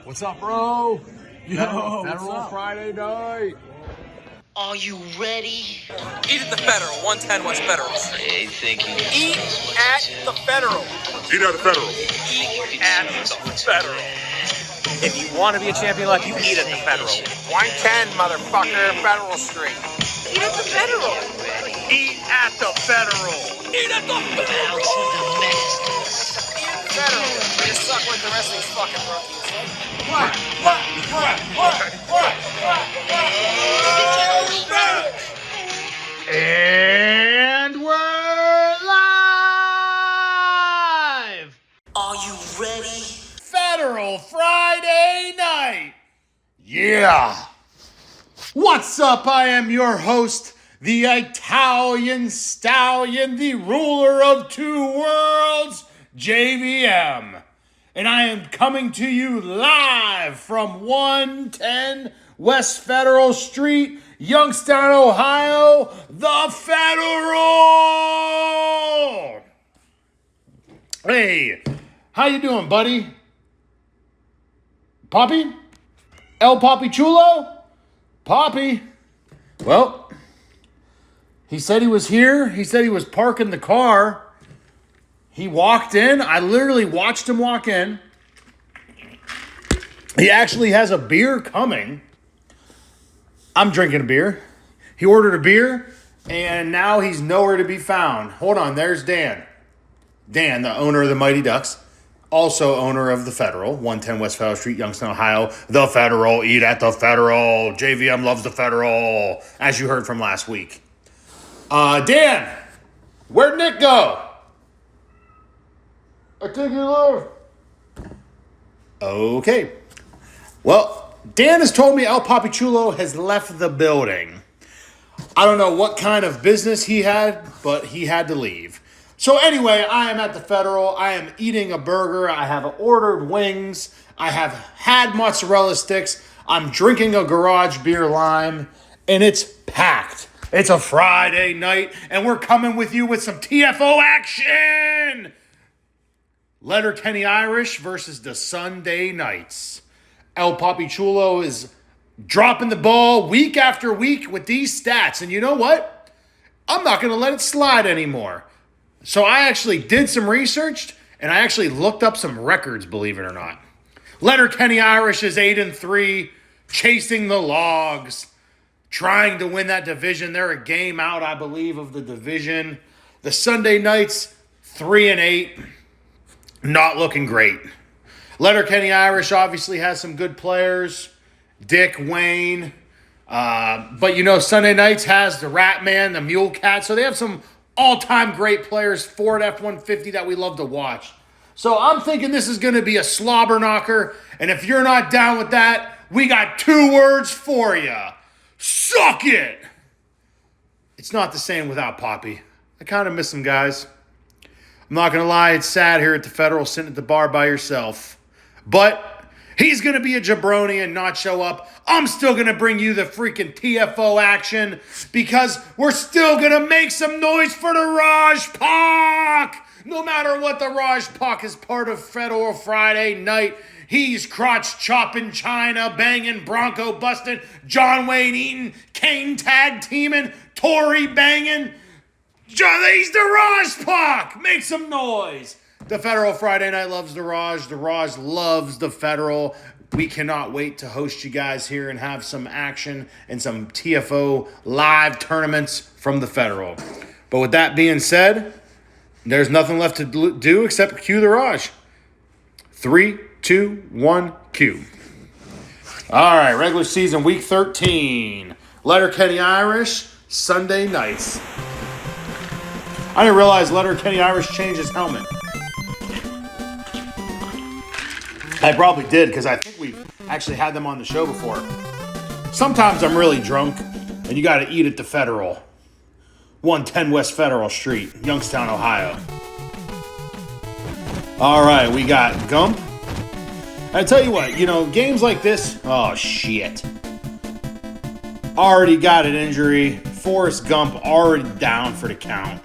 What's up, bro? Yo, Federal Friday night. Are you ready? Eat at the Federal, 110 West Federal. Hey, think you Eat at the Federal. Eat at the Federal. Eat at the Federal. If you want to be a champion like you, eat at the Federal. 110, motherfucker, Federal Street. Eat at the Federal. Eat at the Federal. Eat at the Federal. Federal. You suck like the rest of these fucking rookies. And we're live! Are you ready? Federal Friday night! Yeah! What's up? I am your host, the Italian Stallion, the ruler of two worlds, JVM. And I am coming to you live from 110 West Federal Street, Youngstown, Ohio, the Federal! Hey, how you doing, buddy? Poppy? El Poppy Chulo? Poppy? Well, he said he was here. He said he was parking the car. He walked in. I literally watched him walk in. He actually has a beer coming. I'm drinking a beer. He ordered a beer, and now he's nowhere to be found. Hold on, there's Dan. Dan, the owner of the Mighty Ducks, also owner of the Federal, 110 West Federal Street, Youngstown, Ohio. The Federal, eat at the Federal. JVM loves the Federal, as you heard from last week. Dan, where'd Nick go? I think he left. Okay. Well, Dan has told me El Papichulo has left the building. I don't know what kind of business he had, but he had to leave. So anyway, I am at the Federal. I am eating a burger. I have ordered wings. I have had mozzarella sticks. I'm drinking a garage beer lime, and it's packed. It's a Friday night, and we're coming with you with some TFO action. Letterkenny Irish versus the Sunday Knights. El Papichulo is dropping the ball week after week with these stats. And you know what? I'm not going to let it slide anymore. So I actually did some research, and I actually looked up some records, believe it or not. Letterkenny Irish is 8-3, chasing the logs, trying to win that division. They're a game out, I believe, of the division. The Sunday Knights, 3-8. Not looking great. Letterkenny Irish obviously has some good players. Dick, Wayne. But, you know, Sunday Knights has the Rat Man, the Mule Cat. So they have some all-time great players, Ford F-150 that we love to watch. So I'm thinking this is going to be a slobber knocker. And if you're not down with that, we got two words for you. Suck it! It's not the same without Poppy. I kind of miss him, guys. I'm not going to lie, it's sad here at the Federal sitting at the bar by yourself. But he's going to be a jabroni and not show up. I'm still going to bring you the freaking TFO action because we're still going to make some noise for the Raj Pak. No matter what, the Raj Pak is part of Federal Friday night. He's crotch chopping, China banging, Bronco busting, John Wayne eating, Kane tag teaming, Tory banging. He's the Raj Pak! Make some noise! The Federal Friday night loves the Raj. The Raj loves the Federal. We cannot wait to host you guys here and have some action and some TFO live tournaments from the Federal. But with that being said, there's nothing left to do except cue the Raj. 3, 2, 1, cue. All right, regular season week 13. Letterkenny Irish, Sunday Knights. I didn't realize Letterkenny Irish changed his helmet. I probably did because I think we've actually had them on the show before. Sometimes I'm really drunk and you got to eat at the Federal. 110 West Federal Street, Youngstown, Ohio. All right, we got Gump. I tell you what, you know, games like this, oh shit. Already got an injury. Forrest Gump already down for the count.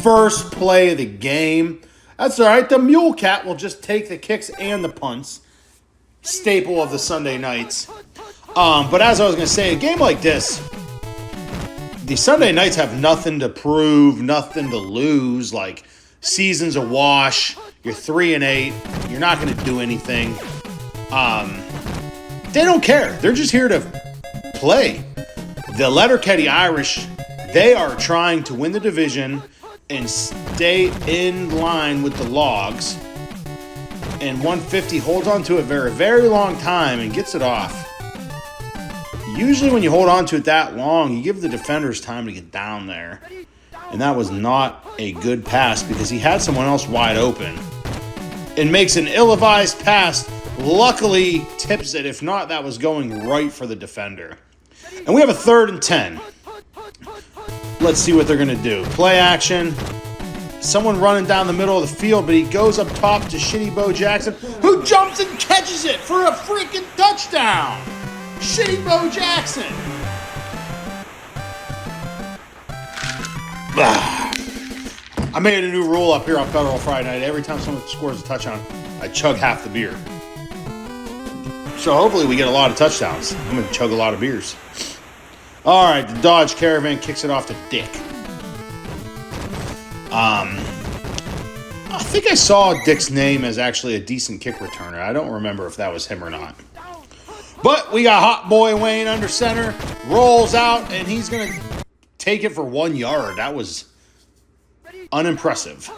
First play of the game. That's all right. The Mule Cat will just take the kicks and the punts. Staple of the Sunday nights. But as I was going to say, a game like this, the Sunday nights have nothing to prove, nothing to lose. Like, season's a wash. You're 3-8. You're not going to do anything. They don't care. They're just here to play. The Letterkenny Irish, they are trying to win the division and stay in line with the Logs. And 150 holds on to it for a very long time and gets it off. Usually when you hold on to it that long, you give the defenders time to get down there. And that was not a good pass because he had someone else wide open. And makes an ill-advised pass. Luckily, tips it. If not, that was going right for the defender. And we have a 3rd and 10. Let's see what they're going to do. Play action. Someone running down the middle of the field, but he goes up top to Shitty Bo Jackson, who jumps and catches it for a freaking touchdown. Shitty Bo Jackson. I made a new rule up here on Federal Friday Night. Every time someone scores a touchdown, I chug half the beer. So hopefully we get a lot of touchdowns. I'm going to chug a lot of beers. All right, the Dodge Caravan kicks it off to Dick. I think I saw Dick's name as actually a decent kick returner. I don't remember if that was him or not. But we got Hot Boy Wayne under center, rolls out, and he's going to take it for 1 yard. That was unimpressive.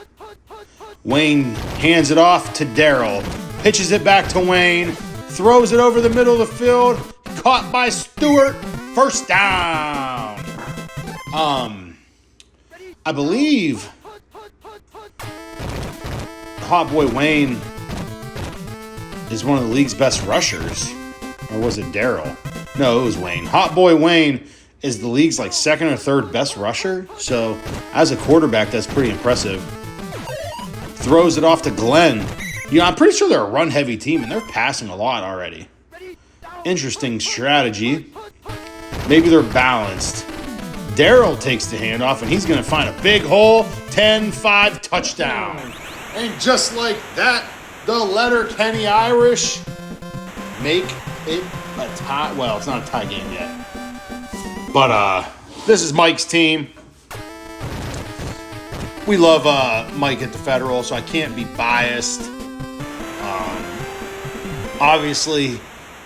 Wayne hands it off to Daryl, pitches it back to Wayne, throws it over the middle of the field, caught by Stewart, first down. I believe Hot Boy Wayne is one of the league's best rushers. Or was it Daryl? No, it was Wayne. Hot Boy Wayne is the league's like 2nd or 3rd best rusher. So as a quarterback, that's pretty impressive. Throws it off to Glenn. I'm pretty sure they're a run-heavy team, and they're passing a lot already. Interesting strategy. Maybe they're balanced. Daryl takes the handoff, and he's going to find a big hole. 10-5 touchdown. And just like that, the Letterkenny Irish make it a tie. Well, it's not a tie game yet. But this is Mike's team. We love Mike at the Federal, so I can't be biased. Obviously,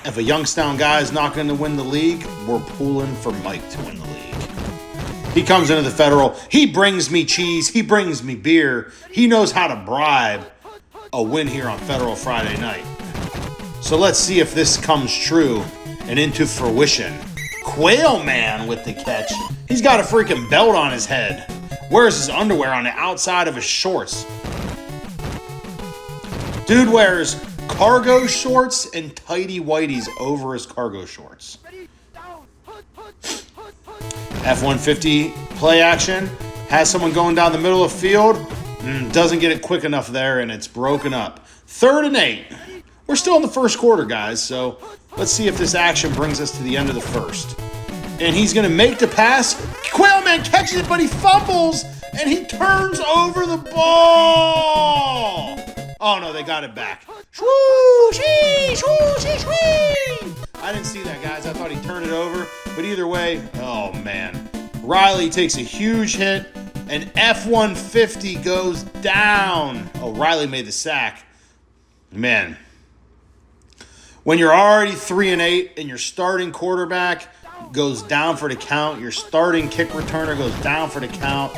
if a Youngstown guy is not going to win the league, we're pulling for Mike to win the league. He comes into the Federal. He brings me cheese. He brings me beer. He knows how to bribe a win here on Federal Friday night. So let's see if this comes true and into fruition. Quail Man with the catch. He's got a freaking belt on his head. Wears his underwear on the outside of his shorts. Dude wears cargo shorts and tighty whities over his cargo shorts. F-150 play action. Has someone going down the middle of the field. Doesn't get it quick enough there, and it's broken up. 3rd and 8. We're still in the first quarter, guys, so let's see if this action brings us to the end of the first. And he's going to make the pass. Quailman catches it, but he fumbles, and he turns over the ball. Oh, no, they got it back. Swooshie, swooshie, swooshie. I didn't see that, guys. I thought he turned it over. But either way, oh, man. Riley takes a huge hit, and F-150 goes down. Oh, Riley made the sack. Man. When you're already 3-8 and your starting quarterback goes down for the count, your starting kick returner goes down for the count,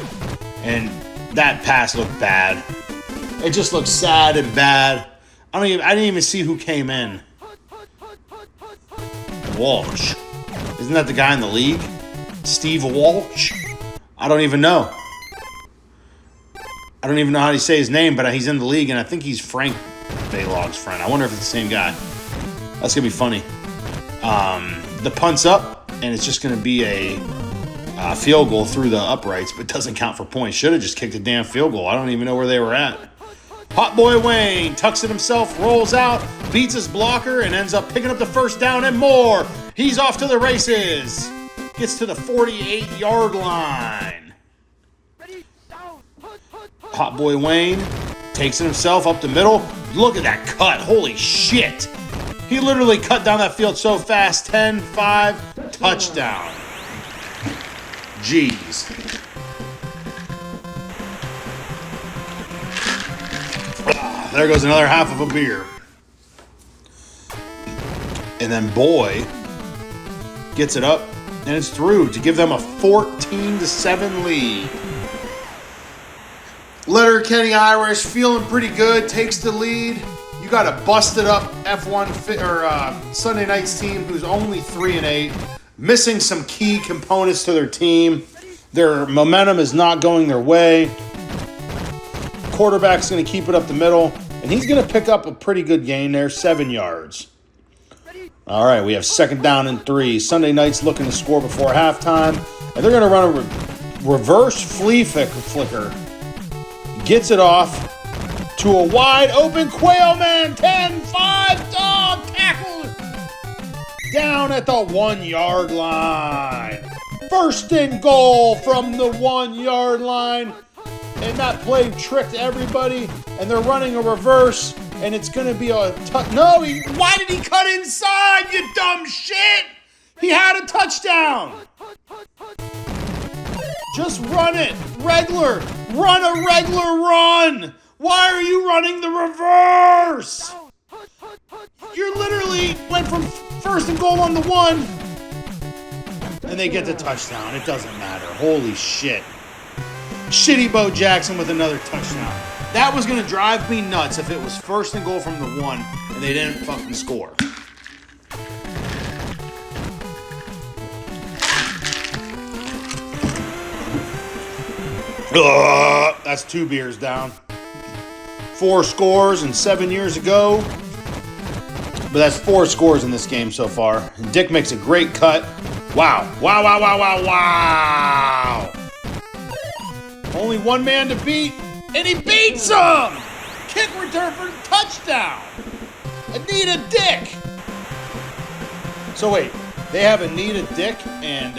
and that pass looked bad. It just looked sad and bad. I didn't even see who came in. Walsh. Isn't that the guy in the league? Steve Walsh? I don't even know. I don't even know how to say his name, but he's in the league, and I think he's Frank Baylog's friend. I wonder if it's the same guy. That's going to be funny. The punt's up, and it's just going to be a field goal through the uprights, but doesn't count for points. Should have just kicked a damn field goal. I don't even know where they were at. Hot Boy Wayne tucks it himself, rolls out, beats his blocker, and ends up picking up the first down and more. He's off to the races. Gets to the 48-yard line. Hot Boy Wayne Takes it himself up the middle. Look at that cut. Holy shit. He literally cut down that field so fast. 10-5, touchdown. Jeez. There goes another half of a beer. And then Boy gets it up, and it's through to give them a 14-7 lead. Letterkenny Irish feeling pretty good, takes the lead. You got a busted up F1 Sunday Night's team who's only 3-8, missing some key components to their team. Their momentum is not going their way. Quarterback's going to keep it up the middle, and he's going to pick up a pretty good gain there, 7 yards. All right, we have 2nd down and 3. Sunday Night's looking to score before halftime, and they're going to run a reverse flea flicker. Gets it off to a wide open Quail Man. 10-5, dog tackle down at the 1-yard line. 1st and goal from the 1-yard line. And that play tricked everybody, and they're running a reverse, and it's going to be a no, why did he cut inside, you dumb shit? He had a touchdown. Just run it. Regular. Run a regular run. Why are you running the reverse? You literally went from 1st and goal on the 1, and they get the touchdown. It doesn't matter. Holy shit. Shitty Bo Jackson with another touchdown. That was going to drive me nuts if it was 1st and goal from the 1 and they didn't fucking score. That's 2 beers down. 4 scores and 7 years ago. But that's 4 scores in this game so far. Dick makes a great cut. Wow. Wow, wow, wow, wow, wow. Only one man to beat, and he beats him! Kick return for the touchdown. Anita Dick. So wait, they have Anita Dick, and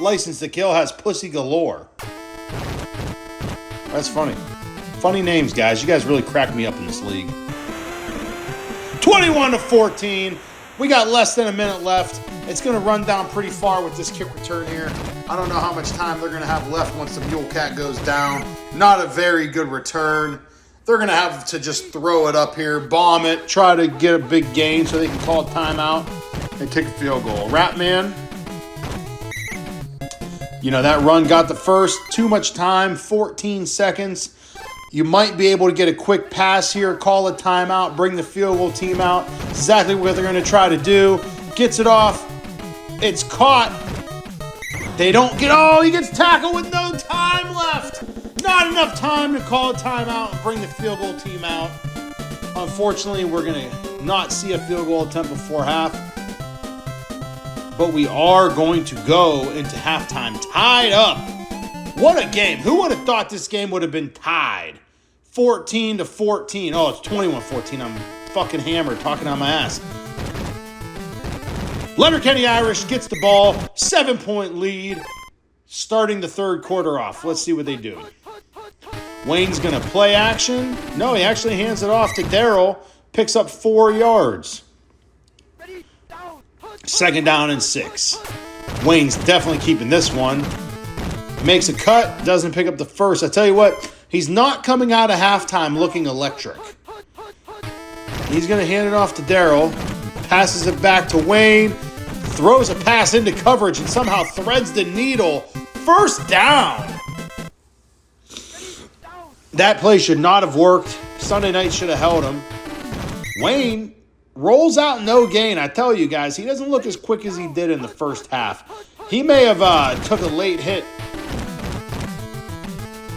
License to Kill has Pussy Galore. That's funny. Funny names, guys. You guys really cracked me up in this league. 21-14. We got less than a minute left. It's going to run down pretty far with this kick return here. I don't know how much time they're going to have left once the Mule Cat goes down. Not a very good return. They're going to have to just throw it up here, bomb it, try to get a big gain so they can call a timeout and kick a field goal. Ratman, you know, that run got the first. Too much time, 14 seconds. You might be able to get a quick pass here, call a timeout, bring the field goal team out. Exactly what they're going to try to do. Gets it off. It's caught. They don't get... Oh, he gets tackled with no time left. Not enough time to call a timeout and bring the field goal team out. Unfortunately, we're going to not see a field goal attempt before half. But we are going to go into halftime tied up. What a game. Who would have thought this game would have been tied? 14-14. Oh, it's 21-14. I'm fucking hammered talking on my ass. Letterkenny Irish gets the ball. 7-point lead. Starting the 3rd quarter off. Let's see what they do. Wayne's going to play action. No, he actually hands it off to Daryl. Picks up 4 yards. 2nd down and 6. Wayne's definitely keeping this one. Makes a cut. Doesn't pick up the first. I tell you what, he's not coming out of halftime looking electric. He's going to hand it off to Daryl. Passes it back to Wayne. Throws a pass into coverage and somehow threads the needle. 1st down. That play should not have worked. Sunday Night should have held him. Wayne rolls out no gain. I tell you guys, he doesn't look as quick as he did in the first half. He may have took a late hit.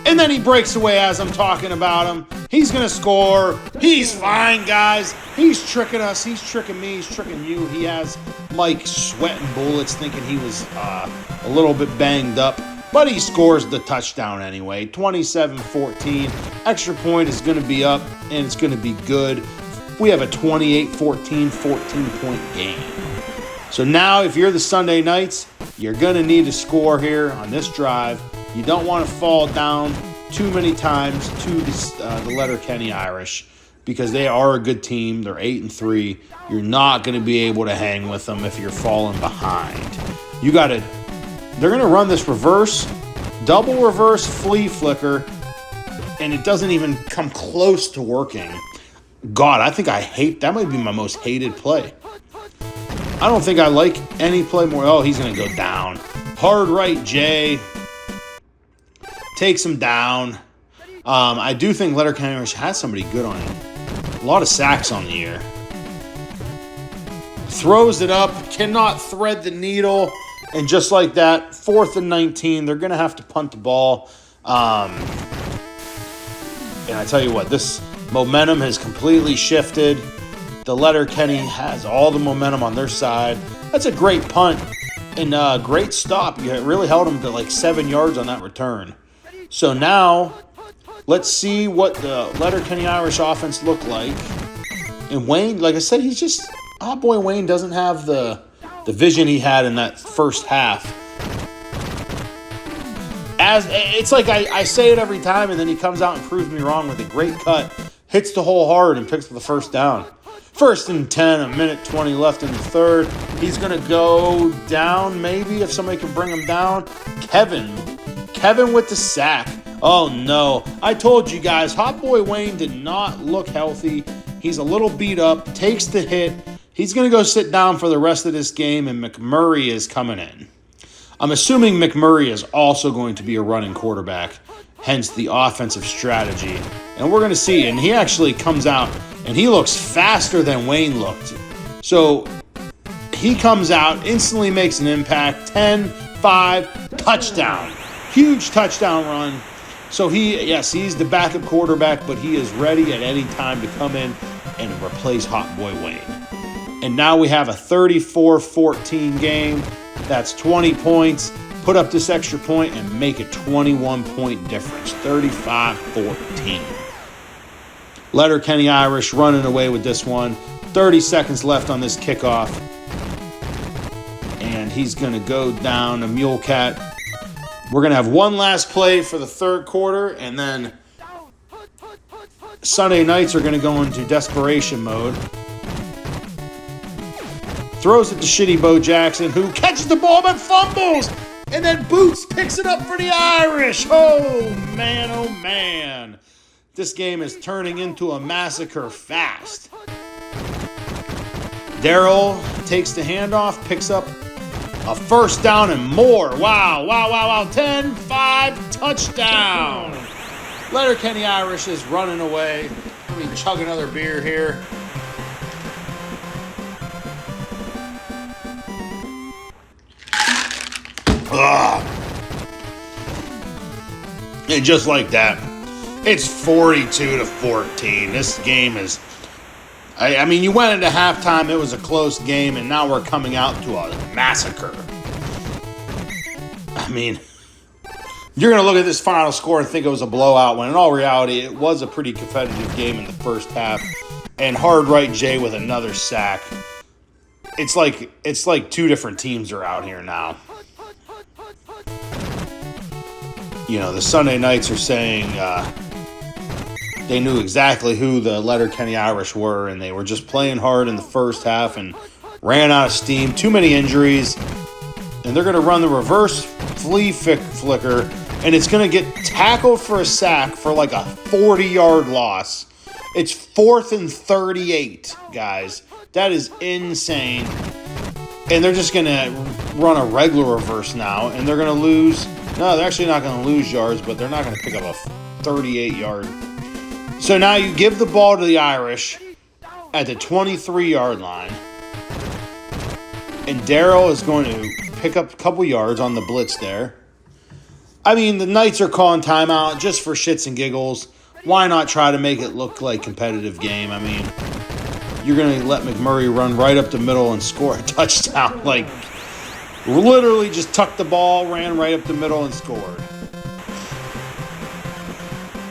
And then he breaks away as I'm talking about him. He's going to score. He's fine, guys. He's tricking us. He's tricking me. He's tricking you. He has Mike sweating bullets thinking he was a little bit banged up. But he scores the touchdown anyway. 27-14. Extra point is going to be up, and it's going to be good. We have a 28-14, 14-point game. So now if you're the Sunday Nights, you're going to need to score here on this drive. You don't want to fall down too many times to the Letterkenny Irish because they are a good team. They're 8-3. You're not going to be able to hang with them if you're falling behind. They're going to run this reverse, double reverse flea flicker, and it doesn't even come close to working. God, I think that might be my most hated play. I don't think I like any play more. Oh, he's going to go down. Hard right J. Takes him down. I do think Letterkenny Irish has somebody good on him. A lot of sacks on the year. Throws it up. Cannot thread the needle. And just like that, 4th and 19, they're going to have to punt the ball. And I tell you what, this momentum has completely shifted. The Letterkenny has all the momentum on their side. That's a great punt and great stop. You really held them to like 7 yards on that return. So now, let's see what the Letterkenny Irish offense look like. And Wayne, like I said, he's just... Oh, boy, Wayne doesn't have the vision he had in that first half. It's like I say it every time, and then he comes out and proves me wrong with a great cut, hits the hole hard, and picks up the first down. 1st and 10, a minute 20 left in the third. He's going to go down, maybe, if somebody can bring him down. Kevin with the sack. Oh, no. I told you guys, Hot Boy Wayne did not look healthy. He's a little beat up, takes the hit. He's going to go sit down for the rest of this game, and McMurray is coming in. I'm assuming McMurray is also going to be a running quarterback, hence the offensive strategy. And we're going to see. And he actually comes out, and he looks faster than Wayne looked. So he comes out, instantly makes an impact. 10-5, touchdown. Huge touchdown run. So he's the backup quarterback, but he is ready at any time to come in and replace Hot Boy Wayne. And now we have a 34-14 game. That's 20 points. Put up this extra point and make a 21-point difference. 35-14. Letterkenny Irish running away with this one. 30 seconds left on this kickoff. And he's going to go down to Mule Cat. We're going to have one last play for the third quarter. And then Sunday nights are going to go into desperation mode. Throws it to Shitty Bo Jackson, who catches the ball but fumbles. And then Boots picks it up for the Irish. Oh, man. This game is turning into a massacre fast. Darryl takes the handoff, picks up a first down and more. Wow. 10-5, touchdown. Letterkenny Irish is running away. Let me chug another beer here. And just like that, it's 42-14. This game is... I mean, you went into halftime, it was a close game, and now we're coming out to a massacre. I mean, you're going to look at this final score and think it was a blowout, when in all reality, it was a pretty competitive game in the first half. And Hard Right J with another sack. It's like two different teams are out here now. You know, the Sunday nights are saying they knew exactly who the Letterkenny Irish were, and they were just playing hard in the first half and ran out of steam. Too many injuries. And they're going to run the reverse flea flicker, and it's going to get tackled for a sack for like a 40-yard loss. It's 4th and 38, guys. That is insane. And they're just going to run a regular reverse now, and they're going to lose... No, they're actually not going to lose yards, but they're not going to pick up a 38-yard. So now you give the ball to the Irish at the 23-yard line. And Darryl is going to pick up a couple yards on the blitz there. I mean, the Knights are calling timeout just for shits and giggles. Why not try to make it look like a competitive game? I mean, you're going to let McMurray run right up the middle and score a touchdown. Like, literally just tucked the ball, ran right up the middle, and scored.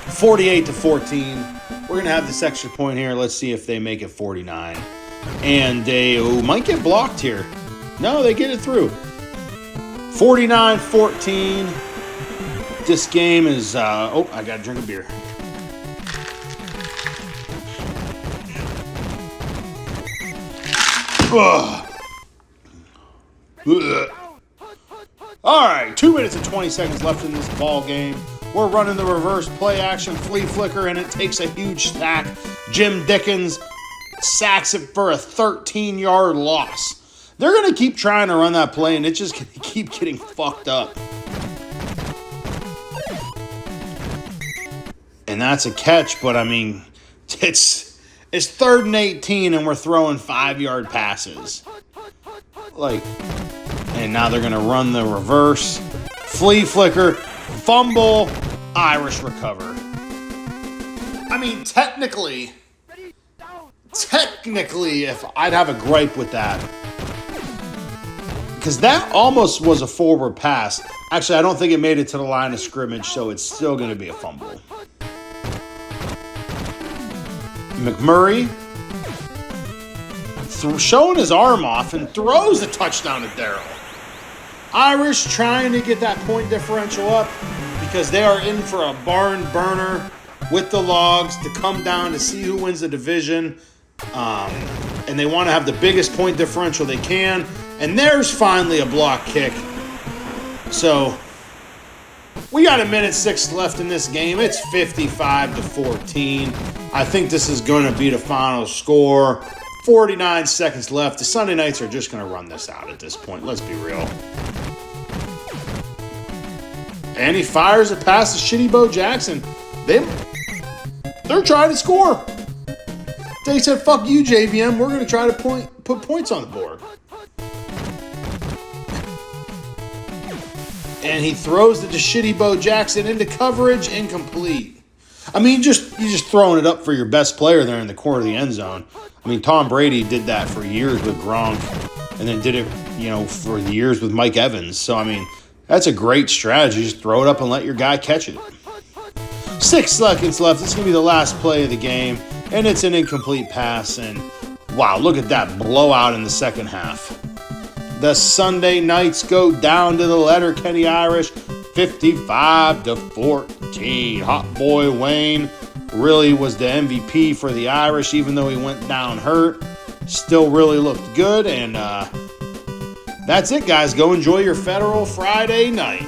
48-14. We're going to have this extra point here. Let's see if they make it 49. And they might get blocked here. No, they get it through. 49-14. this game is, oh, I gotta drink a beer. Ugh. Ugh. All right, 2 minutes and 20 seconds left in this ball game. We're running the reverse play action flea flicker, and it takes a huge sack. Jim Dickens sacks it for a 13-yard loss. They're going to keep trying to run that play, and it's just going to keep getting fucked up. And that's a catch, but I mean, it's 3rd and 18, and we're throwing 5-yard passes. And now they're going to run the reverse. Flea flicker, fumble, Irish recover. I mean, technically, if I'd have a gripe with that. Because that almost was a forward pass. Actually, I don't think it made it to the line of scrimmage, so it's still going to be a fumble. McMurray showing his arm off and throws a touchdown to Darryl. Irish trying to get that point differential up because they are in for a barn burner with the Logs to come down to see who wins the division. And they want to have the biggest point differential they can. And there's finally a block kick. So we got 1:06 left in this game. It's 55-14. I think this is going to be the final score. 49 seconds left. The Sunday Knights are just going to run this out at this point. Let's be real. And he fires it past the shitty Bo Jackson. They're trying to score. They said, fuck you, JVM. We're going to try to put points on the board. And he throws it to shitty Bo Jackson into coverage, incomplete. I mean, you're just throwing it up for your best player there in the corner of the end zone. I mean, Tom Brady did that for years with Gronk, and then did it, for years with Mike Evans. So, I mean, that's a great strategy. Just throw it up and let your guy catch it. 6 seconds left. This is going to be the last play of the game, and it's an incomplete pass. And, wow, look at that blowout in the second half. The Sunday Knights go down to the Letterkenny Irish, 55-14. Hot boy Wayne really was the MVP for the Irish, even though he went down hurt. Still really looked good, and that's it, guys. Go enjoy your Federal Friday night.